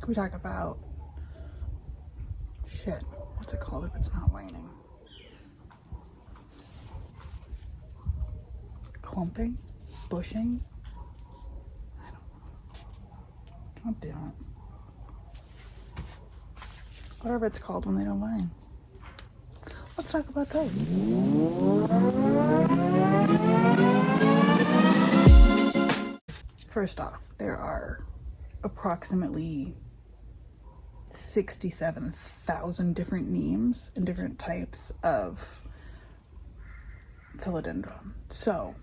Can we talk about shit? What's it called if it's not raining? Clumping? Bushing? I don't know. God damn it. Whatever it's called when they don't rain. Let's talk about those. First off, there are approximately 67,000 different names and different types of philodendron. So,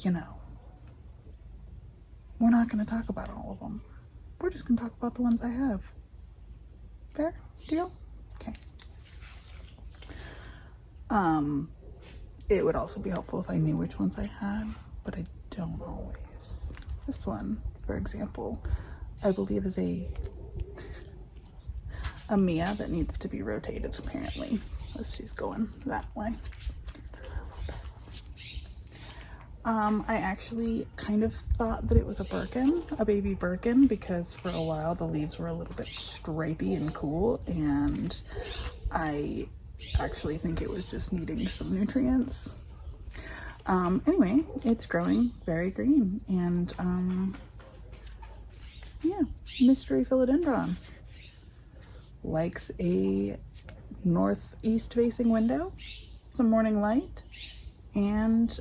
we're not going to talk about all of them. We're just going to talk about the ones I have. Fair? Deal? Okay. It would also be helpful if I knew which ones I had, but I don't always. This one, for example, I believe is a Mia that needs to be rotated, apparently, as she's going that way. I actually kind of thought that it was a Birkin, a baby Birkin, because for a while the leaves were a little bit stripy and cool, and I actually think it was just needing some nutrients. Anyway, it's growing very green, and yeah, mystery philodendron. Likes a northeast facing window, some morning light, and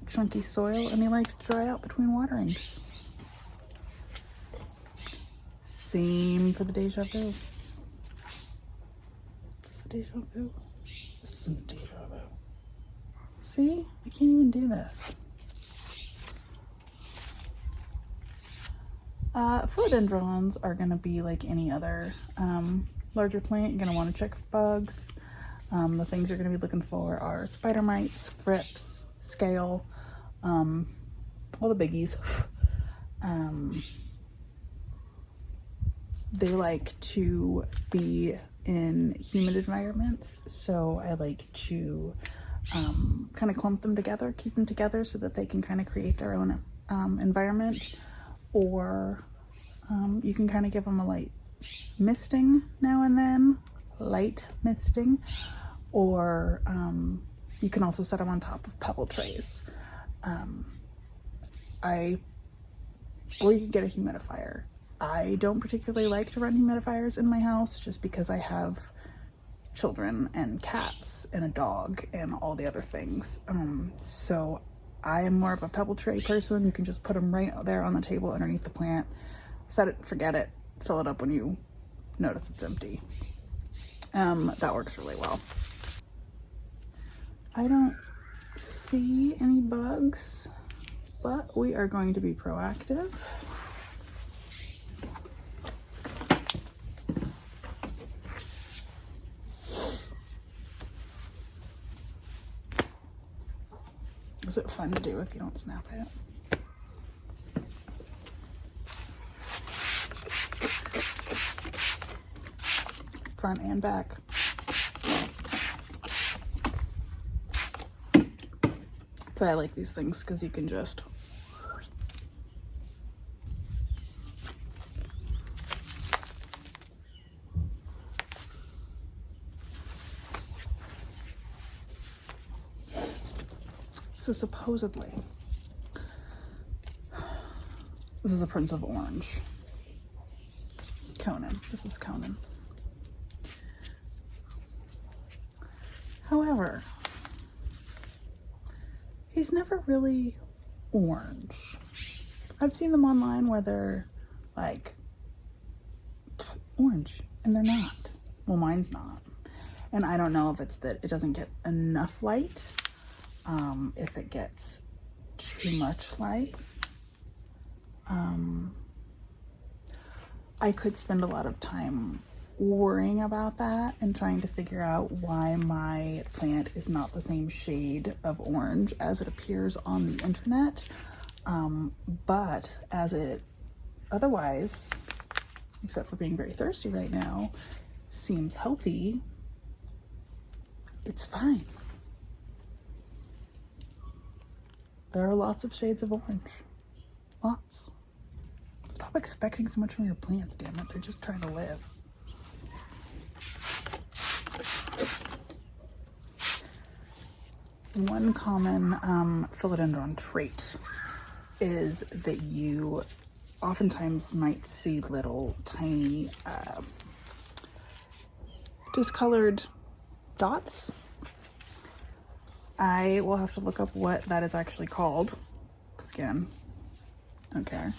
chunky soil, and he likes to dry out between waterings. Same for the deja vu. Is this a deja vu? This isn't deja vu. See? I can't even do this. Philodendrons are going to be like any other larger plant. You're going to want to check for bugs. The things you're going to be looking for are spider mites, thrips, scale, all the biggies. They like to be in humid environments, so I like to kind of clump them together, keep them together so that they can kind of create their own environment, or you can kind of give them a light misting now and then, light misting, or you can also set them on top of pebble trays. Or you can get a humidifier. I don't particularly like to run humidifiers in my house just because I have children and cats and a dog and all the other things. So I am more of a pebble tray person. You can just put them right there on the table underneath the plant, set it, forget it, fill it up when you notice it's empty. That works really well. I don't see any bugs, but we are going to be proactive. Is it fun to do if you don't snap it? Front and back. That's why I like these things, because you can just so supposedly this is a Prince of Orange. Conan. This is Conan. However, he's never really orange. I've seen them online where they're like orange, and they're not. Well, mine's not. And I don't know if it's that it doesn't get enough light, if it gets too much light. I could spend a lot of time worrying about that and trying to figure out why my plant is not the same shade of orange as it appears on the internet. But as it otherwise, except for being very thirsty right now, seems healthy, it's fine. There are lots of shades of orange. Lots. Stop Stop expecting so much from your plants, damn it. They're just trying to live. One common philodendron trait is that you oftentimes might see little tiny discolored dots. I will have to look up what that is actually called, because again, don't care.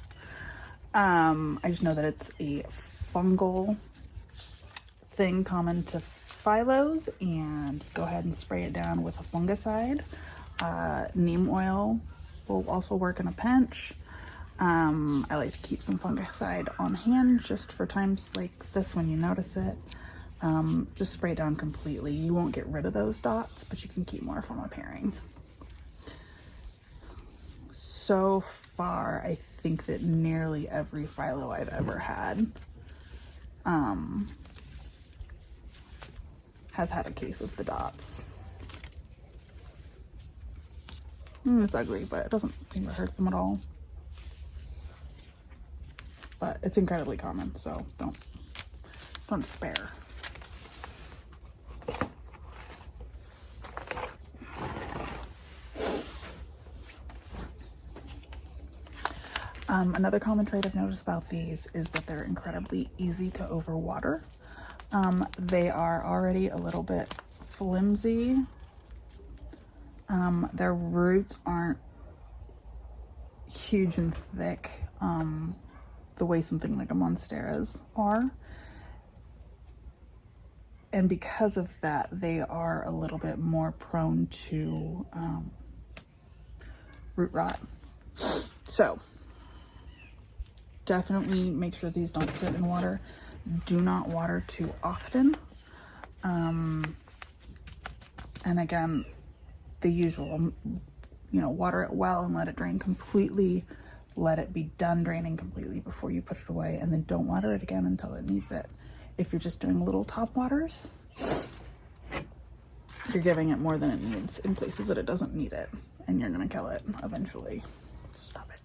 I just know that it's a fungal thing common to Philos, and go ahead and spray it down with a fungicide. Neem oil will also work in a pinch. I like to keep some fungicide on hand just for times like this when you notice it. Just spray it down completely. You won't get rid of those dots, but you can keep more from appearing. So far, I think that nearly every philo I've ever had has had a case of the dots. It's ugly, but it doesn't seem to hurt them at all. But it's incredibly common, so don't despair. Another common trait I've noticed about these is that they're incredibly easy to overwater. They are already a little bit flimsy. Their roots aren't huge and thick the way something like a monstera's are. And because of that, they are a little bit more prone to root rot. So definitely make sure these don't sit in water. Do not water too often. And again, the usual, water it well and let it drain completely. Let it be done draining completely before you put it away, and then don't water it again until it needs it. If you're just doing little top waters, you're giving it more than it needs in places that it doesn't need it, and you're gonna kill it eventually. So stop it.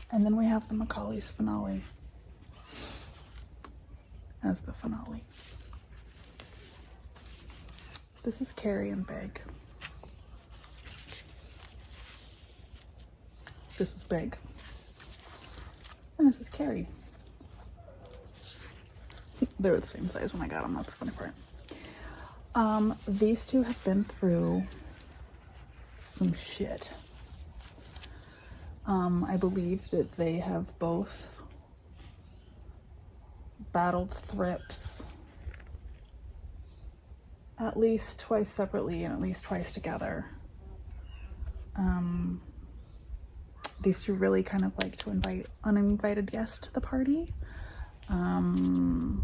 And then we have the mccolley's finale as the finale. This is Carrie and Big. This is Big. And this is Carrie. They were the same size when I got them, that's the funny part. These two have been through some shit. I believe that they have both battled thrips at least twice separately and at least twice together. These two really kind of like to invite uninvited guests to the party. Yeah,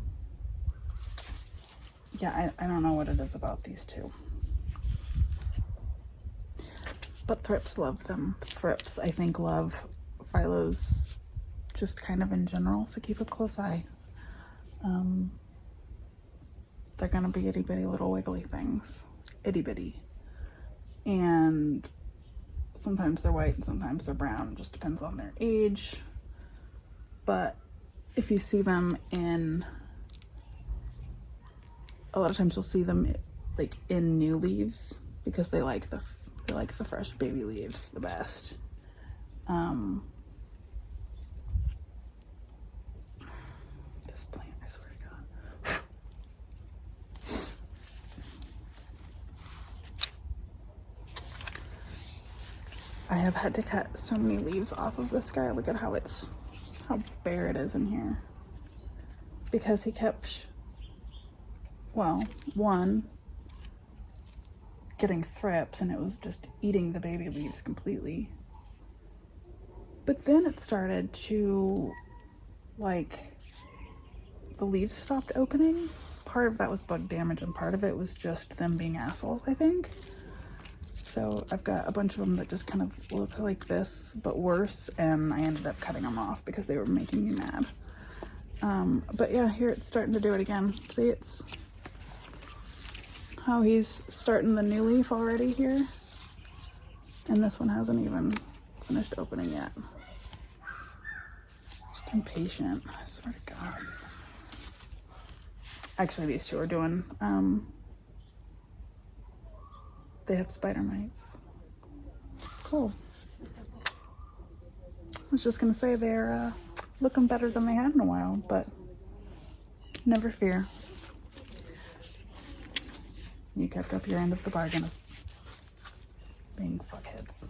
I don't know what it is about these two. But thrips love them. Thrips, I think, love Philos just kind of in general, so keep a close eye. They're gonna be itty bitty little wiggly things. Itty bitty. And sometimes they're white and sometimes they're brown. It just depends on their age. But if you see them a lot of times you'll see them like in new leaves because they like the fresh baby leaves the best. This plant, I swear to God. I have had to cut so many leaves off of this guy. Look at how bare it is in here. Because he kept, one, getting thrips, and it was just eating the baby leaves completely. But then it started to, the leaves stopped opening. Part of that was bug damage, and part of it was just them being assholes, I think. So I've got a bunch of them that just kind of look like this, but worse, and I ended up cutting them off because they were making me mad. But yeah, here it's starting to do it again. See, it's how he's starting the new leaf already here. And this one hasn't even finished opening yet. Just impatient, I swear to God. Actually, these two are doing, they have spider mites. Cool. I was just gonna say they're looking better than they had in a while, but never fear. You kept up your end of the bargain of being fuckheads.